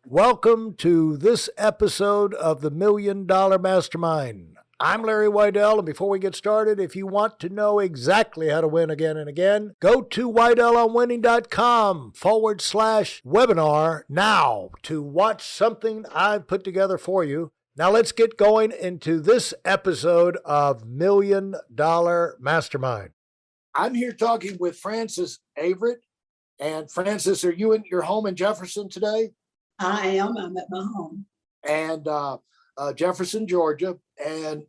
Welcome to this episode of the Million Dollar Mastermind. I'm Larry Weidel, and before we get started, if you want to know exactly how to win again and again, go to weidelonwinning.com/webinar now to watch something I've put together for you. Now let's get going into this episode of Million Dollar Mastermind. I'm here talking with Frances Avrett. And Frances, are you in your home in Jefferson today? I am. I'm at my home. And Jefferson, Georgia. And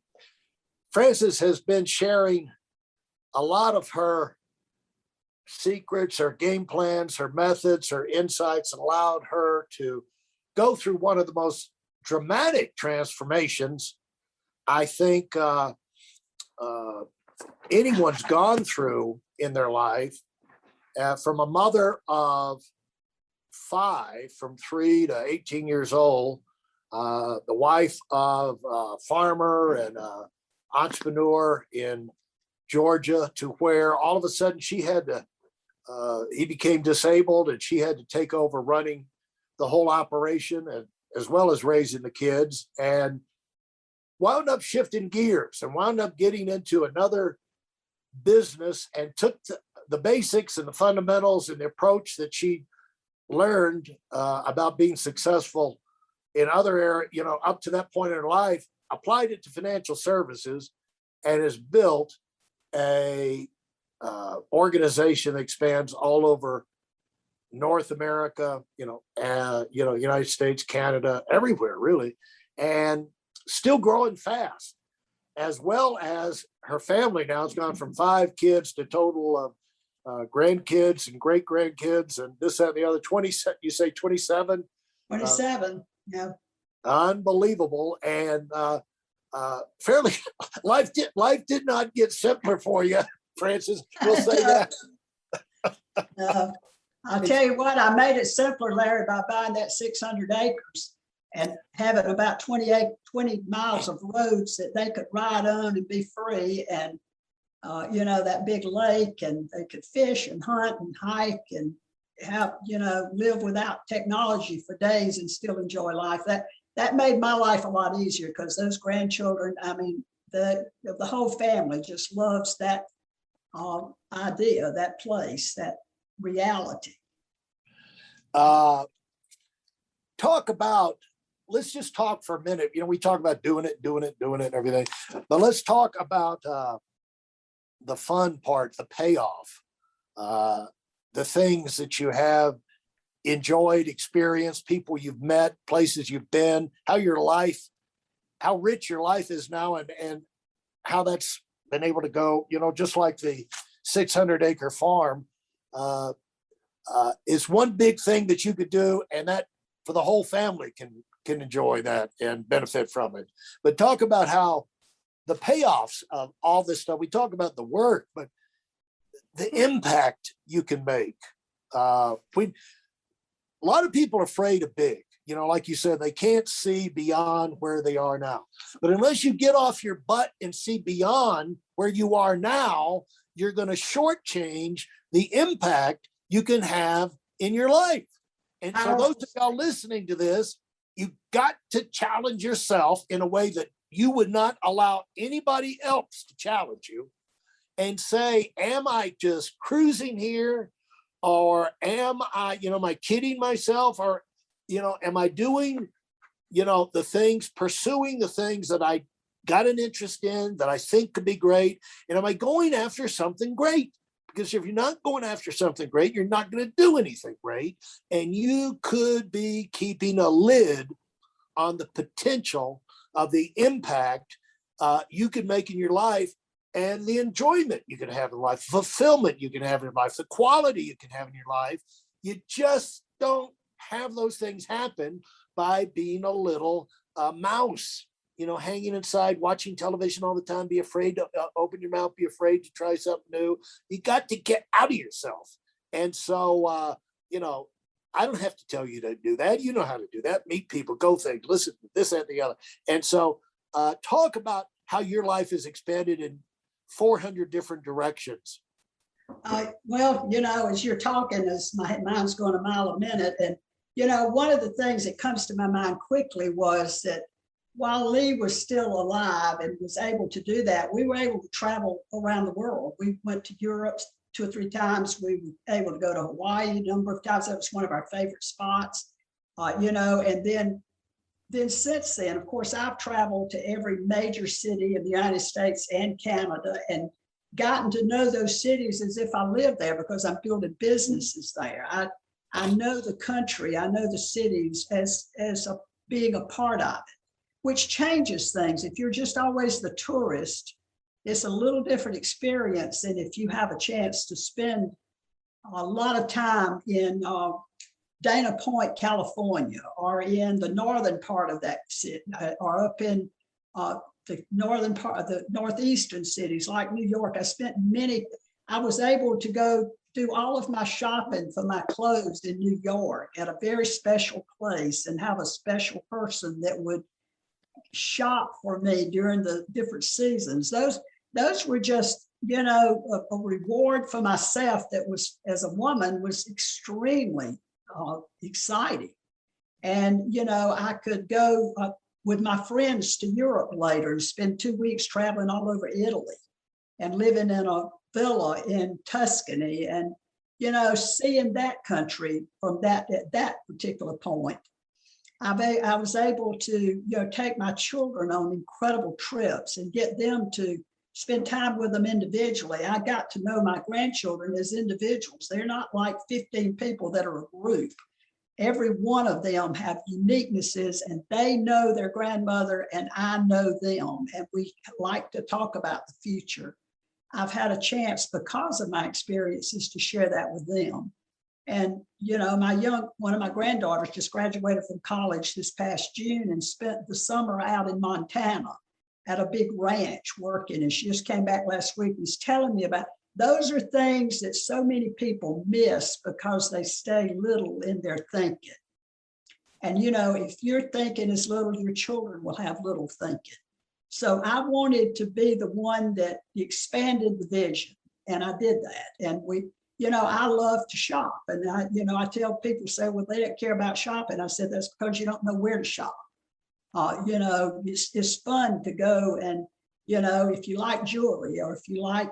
Frances has been sharing a lot of her secrets, her game plans, her methods, her insights, and allowed her to go through one of the most dramatic transformations I think anyone's gone through in their life. From a mother of 5, from 3 to 18 years old, the wife of a farmer and entrepreneur in Georgia, to where all of a sudden she had to, he became disabled and she had to take over running the whole operation, and as well as raising the kids, and wound up shifting gears and wound up getting into another business and took the basics and the fundamentals and the approach that she learned about being successful in other areas, up to that point in her life, applied it to financial services, and has built a organization that expands all over North America, United States, Canada, everywhere really, and still growing fast, as well as her family now has gone from 5 kids to a total of grandkids and great grandkids and this, that, and the other. 20, you say 27? 27. Yeah. Unbelievable. And fairly, life did not get simpler for you, Frances. We'll say that. I'll tell you what, I made it simpler, Larry, by buying that 600 acres and having about 20 miles of roads that they could ride on and be free. And that big lake, and they could fish and hunt and hike and have, live without technology for days and still enjoy life. That made my life a lot easier, because those grandchildren, the whole family just loves that idea, that place, that reality. Let's just talk for a minute. We talk about doing it and everything, but let's talk about the fun part, the payoff, the things that you have enjoyed, experienced, people you've met, places you've been, how rich your life is now, and how that's been able to go, just like the 600-acre farm is one big thing that you could do, and that for the whole family can enjoy that and benefit from it. But talk about how the payoffs of all this stuff. We talk about the work, but the impact you can make. A lot of people are afraid of big. Like you said, they can't see beyond where they are now. But unless you get off your butt and see beyond where you are now, you're going to shortchange the impact you can have in your life. And so those of y'all listening to this, you got to challenge yourself in a way that you would not allow anybody else to challenge you, and say, am I just cruising here? Or am I kidding myself? Or, am I doing, the things, pursuing the things that I got an interest in, that I think could be great? And am I going after something great? Because if you're not going after something great, you're not going to do anything great. And you could be keeping a lid on the potential of the impact you can make in your life, and the enjoyment you can have in life, fulfillment you can have in your life, the quality you can have in your life. You just don't have those things happen by being a little mouse, hanging inside, watching television all the time, be afraid to open your mouth, be afraid to try something new. You got to get out of yourself. And so, I don't have to tell you to do that. You know how to do that. Meet people, go things, listen to this, that, and the other. And so talk about how your life is expanded in 400 different directions. Well, as you're talking, as my mind's going a mile a minute, and one of the things that comes to my mind quickly was that while Lee was still alive and was able to do that, we were able to travel around the world. We went to Europe 2 or 3 times. We were able to go to Hawaii a number of times. That was one of our favorite spots, and then since then, of course, I've traveled to every major city in the United States and Canada and gotten to know those cities as if I lived there because I'm building businesses there. I know the country, I know the cities as being a part of it, which changes things. If you're just always the tourist, it's a little different experience than if you have a chance to spend a lot of time in Dana Point, California, or in the northern part of that city, or up in the northern part of the northeastern cities like New York. I was able to go do all of my shopping for my clothes in New York at a very special place and have a special person that would shop for me during the different seasons. Those were just, a reward for myself that was, as a woman, was extremely exciting. And, I could go with my friends to Europe later and spend 2 weeks traveling all over Italy and living in a villa in Tuscany and, seeing that country from at that particular point. I was able to, take my children on incredible trips and get them to spend time with them individually. I got to know my grandchildren as individuals. They're not like 15 people that are a group. Every one of them have uniquenesses, and they know their grandmother and I know them, and we like to talk about the future. I've had a chance because of my experiences to share that with them. And, one of my granddaughters just graduated from college this past June and spent the summer out in Montana at a big ranch working. And she just came back last week and was telling me about, those are things that so many people miss because they stay little in their thinking. And, if you're thinking as little, your children will have little thinking. So I wanted to be the one that expanded the vision. And I did that. And I love to shop. And I tell people, say, well, they don't care about shopping. I said, that's because you don't know where to shop. It's fun to go and, if you like jewelry or if you like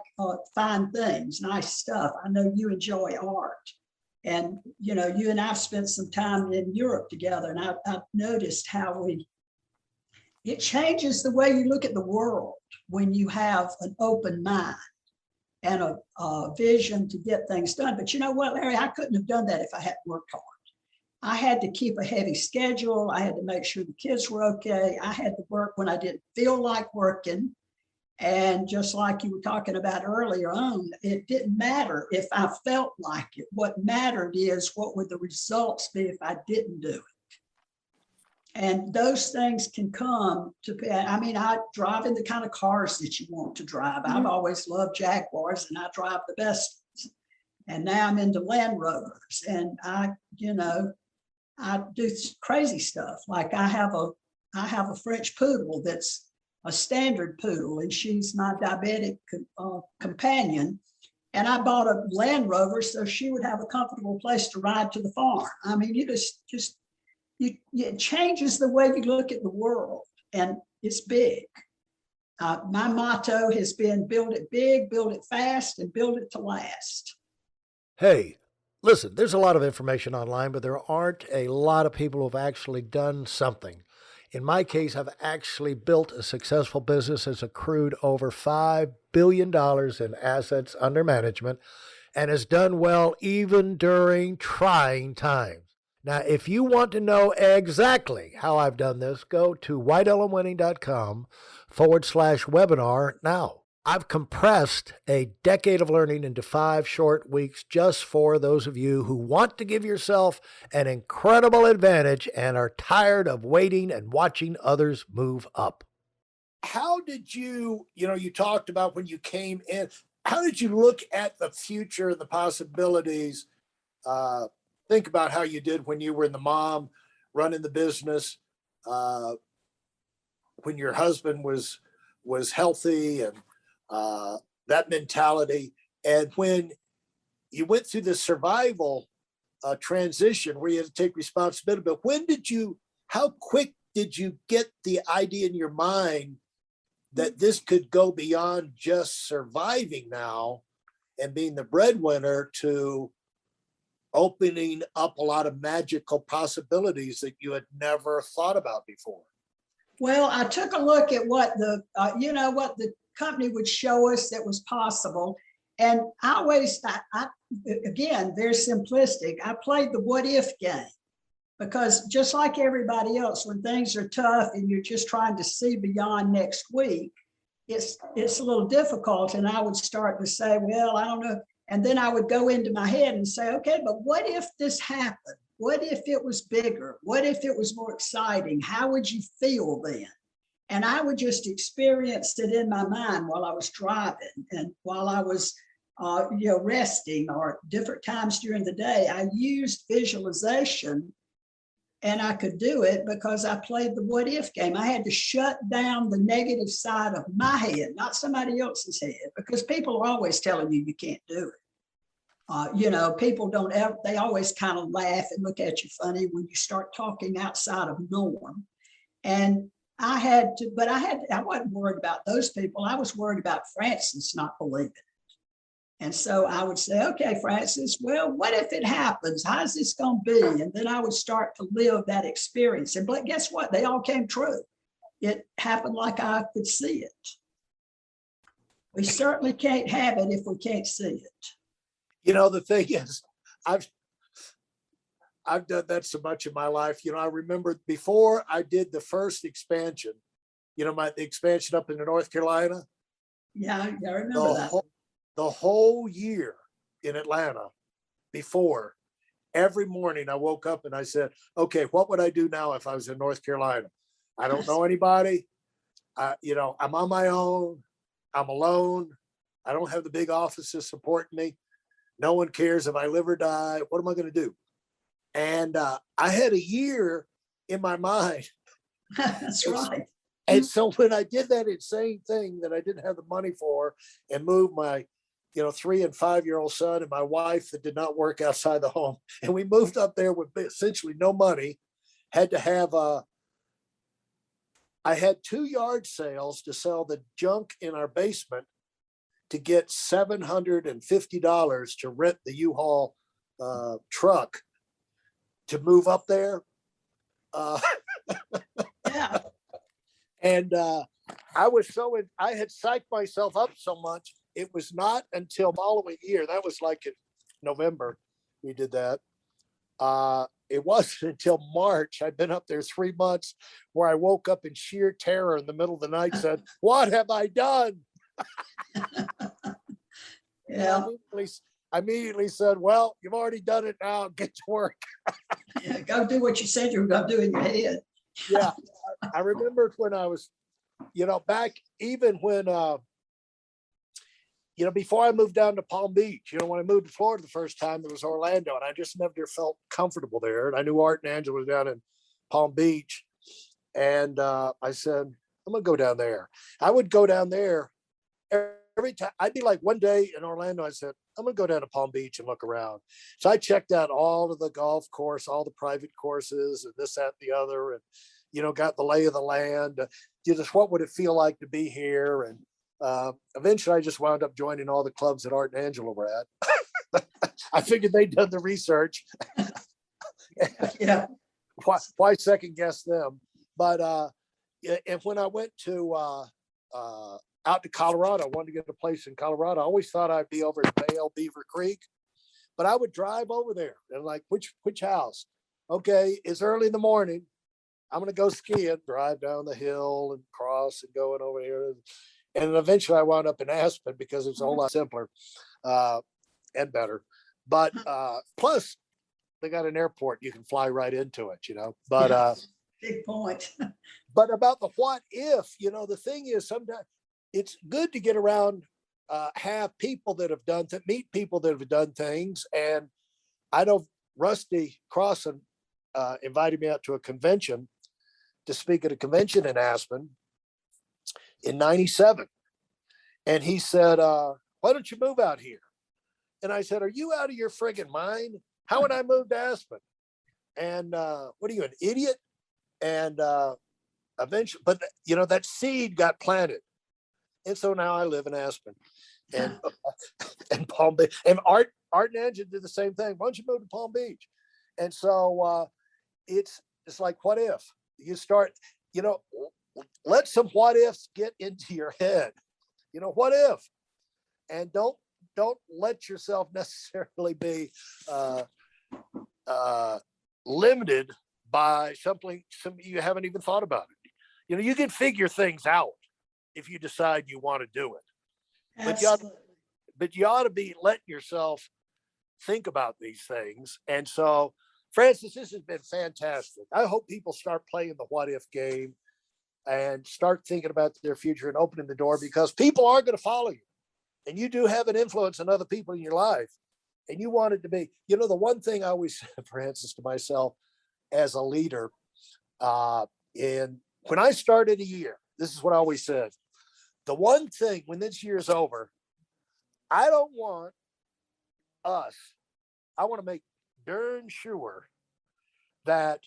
fine things, nice stuff. I know you enjoy art. And, you and I've spent some time in Europe together, and I've noticed how it changes the way you look at the world when you have an open mind and a vision to get things done. But you know what, Larry, I couldn't have done that if I hadn't worked hard. I had to keep a heavy schedule. I had to make sure the kids were okay. I had to work when I didn't feel like working. And just like you were talking about earlier on, it didn't matter if I felt like it. What mattered is what would the results be if I didn't do it. And those things can come to, I drive in the kind of cars that you want to drive. I've always loved Jaguars, and I drive the best. And now I'm into Land Rovers, and I do crazy stuff. Like I have a French poodle that's a standard poodle, and she's my diabetic companion. And I bought a Land Rover so she would have a comfortable place to ride to the farm. It changes the way you look at the world, and it's big. My motto has been build it big, build it fast, and build it to last. Hey, listen, there's a lot of information online, but there aren't a lot of people who have actually done something. In my case, I've actually built a successful business that's accrued over $5 billion in assets under management and has done well even during trying times. Now, if you want to know exactly how I've done this, go to whiteelmwinning.com/webinar now. I've compressed a decade of learning into 5 short weeks just for those of you who want to give yourself an incredible advantage and are tired of waiting and watching others move up. How did you talked about when you came in, how did you look at the future, the possibilities? Think about how you did when you were in the mom running the business, when your husband was healthy, and that mentality. And when you went through the survival transition where you had to take responsibility. But how quick did you get the idea in your mind that this could go beyond just surviving now and being the breadwinner to opening up a lot of magical possibilities that you had never thought about before? Well, I took a look at what what the company would show us that was possible. And again, very simplistic. I played the what if game because just like everybody else, when things are tough and you're just trying to see beyond next week, it's a little difficult. And I would start to say, well, I don't know. And then I would go into my head and say, okay, but what if this happened? What if it was bigger? What if it was more exciting? How would you feel then? And I would just experience it in my mind while I was driving and while I was resting or different times during the day. I used visualization, and I could do it because I played the what if game. I had to shut down the negative side of my head, not somebody else's head, because people are always telling you can't do it. People don't ever, they always kind of laugh and look at you funny when you start talking outside of norm. And I wasn't worried about those people. I was worried about Francis not believing it. And so I would say, okay, Francis, well, what if it happens? How's this going to be? And then I would start to live that experience. And but guess what? They all came true. It happened like I could see it. We certainly can't have it if we can't see it. The thing is, I've done that so much in my life. I remember before I did the first expansion, the expansion up into North Carolina. Yeah, I remember that. The whole year in Atlanta before, every morning I woke up and I said, okay, what would I do now if I was in North Carolina? I don't know anybody. I'm on my own. I'm alone. I don't have the big offices supporting me. No one cares if I live or die. What am I going to do? And I had a year in my mind. That's right. And so when I did that insane thing that I didn't have the money for and moved my 3 and 5-year-old son and my wife that did not work outside the home, and we moved up there with essentially no money, had to have I had 2 yard sales to sell the junk in our basement to get $750 to rent the U-Haul truck to move up there. Yeah. And I had psyched myself up so much. It was not until the following year, that was like in November, we did that. It wasn't until March, I'd been up there 3 months, where I woke up in sheer terror in the middle of the night, said, what have I done? Yeah. I immediately said, well, you've already done it now, get to work. Yeah, go do what you said you were going to do in your head. Yeah. I remembered when I was, back even when, before I moved down to Palm Beach, when I moved to Florida the first time, it was Orlando, and I just never felt comfortable there. And I knew Art and Angela was down in Palm Beach. And I said, I'm going to go down there. I would go down there every time. I'd be like one day in Orlando, I said, I'm going to go down to Palm Beach and look around. So I checked out all of the golf course, all the private courses and this, that, the other, and, got the lay of the land. Just what would it feel like to be here? And eventually I just wound up joining all the clubs that Art and Angela were at. I figured they'd done the research. Yeah. Why second guess them? But and when I went to out to Colorado, I wanted to get a place in Colorado. I always thought I'd be over at Vail, Beaver Creek, but I would drive over there and like, which house? Okay, it's early in the morning. I'm going to go skiing, drive down the hill and cross and going over here. And eventually I wound up in Aspen because it's a whole lot simpler and better. But plus they got an airport, you can fly right into it, but Yeah. Big point. But about the what if, the thing is sometimes it's good to get around, have people that have meet people that have done things. And I know Rusty Crossan invited me out to a convention to speak at a convention in Aspen in 97. And he said, why don't you move out here? And I said, are you out of your friggin' mind? how would I move to Aspen? And what are you, an idiot? And eventually, but that seed got planted. And so now I live in Aspen and and Palm Beach. And Art and Engine did the same thing. Why don't you move to Palm Beach? And so it's like, what if you start, let some what ifs get into your head. What if? And don't let yourself necessarily be limited by something you haven't even thought about it. You can figure things out if you decide you want to do it. But you ought to be letting yourself think about these things. And so, Francis, this has been fantastic. I hope people start playing the what if game and start thinking about their future and opening the door, because people are going to follow you. And you do have an influence on other people in your life. And you want it to be, the one thing I always said, Francis, to myself as a leader, and when I started a year, this is what I always said. The one thing when this year is over, I don't want I want to make darn sure that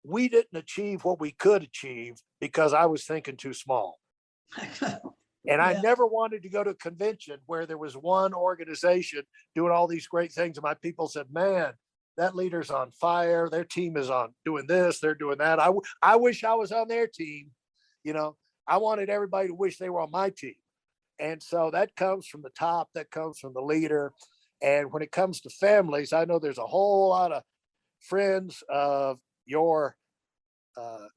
we didn't achieve what we could achieve because I was thinking too small. And I never wanted to go to a convention where there was one organization doing all these great things. And my people said, man, that leader's on fire. Their team is on doing this. They're doing that. I wish I was on their team. I wanted everybody to wish they were on my team. And so that comes from the top. That comes from the leader. And when it comes to families, I know there's a whole lot of friends of your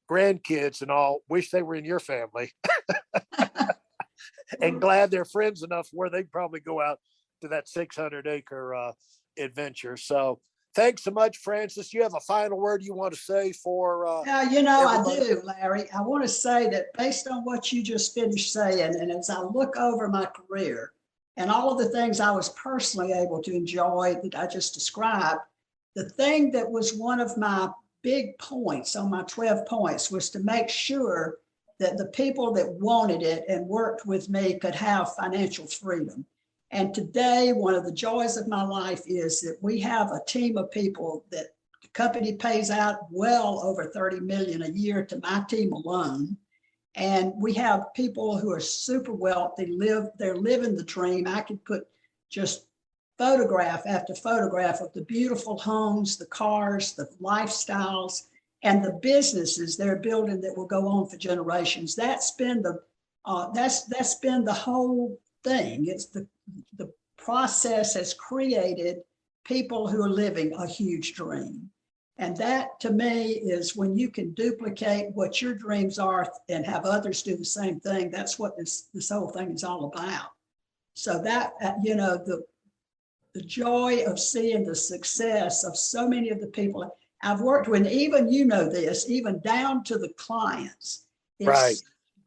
grandkids and all wish they were in your family. And glad they're friends enough where they'd probably go out to that 600-acre adventure. So thanks so much, Francis. You have a final word you want to say for I do, Larry. I want to say that based on what you just finished saying, and as I look over my career and all of the things I was personally able to enjoy that I just described, the thing that was one of my big points on my 12 points was to make sure that the people that wanted it and worked with me could have financial freedom. And today, one of the joys of my life is that we have a team of people that the company pays out well over $30 million a year to my team alone. And we have people who are super wealthy, they're living the dream. I could put just photograph after photograph of the beautiful homes, the cars, the lifestyles, and the businesses they're building that will go on for generations. That's been the whole thing. It's the process has created people who are living a huge dream. And that to me is when you can duplicate what your dreams are and have others do the same thing. That's what this whole thing is all about. So that, the joy of seeing the success of so many of the people I've worked with, even this, even down to the clients. It's right.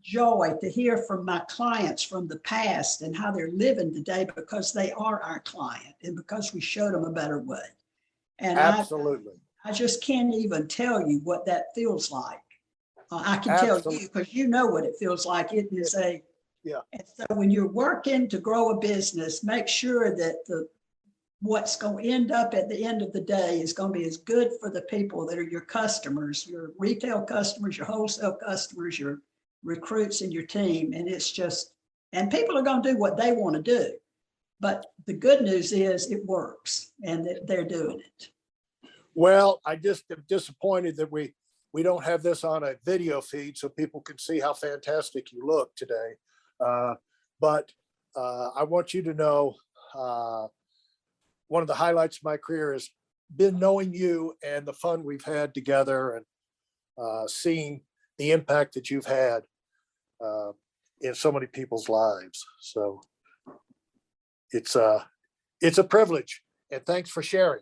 Joy to hear from my clients from the past and how they're living today because they are our client and because we showed them a better way. And absolutely. I just can't even tell you what that feels like. I can tell you because you know what it feels like. It is and so when you're working to grow a business, make sure that what's going to end up at the end of the day is going to be as good for the people that are your customers, your retail customers, your wholesale customers, your recruits and your team. And it's just, and people are going to do what they want to do. But the good news is it works and that they're doing it. Well, I just am disappointed that we don't have this on a video feed so people can see how fantastic you look today. But I want you to know, one of the highlights of my career has been knowing you and the fun we've had together and seeing the impact that you've had in so many people's lives. So it's a privilege, and thanks for sharing.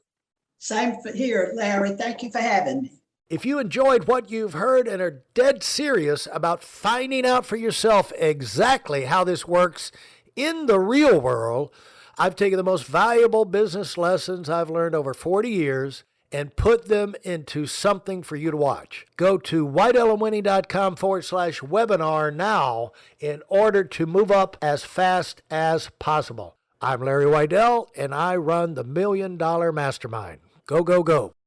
Same here, Larry. Thank you for having me. If you enjoyed what you've heard and are dead serious about finding out for yourself exactly how this works in the real world, I've taken the most valuable business lessons I've learned over 40 years and put them into something for you to watch. Go to whiteelemwinning.com/webinar now in order to move up as fast as possible. I'm Larry Weidel, and I run the $1 Million Mastermind. Go, go, go.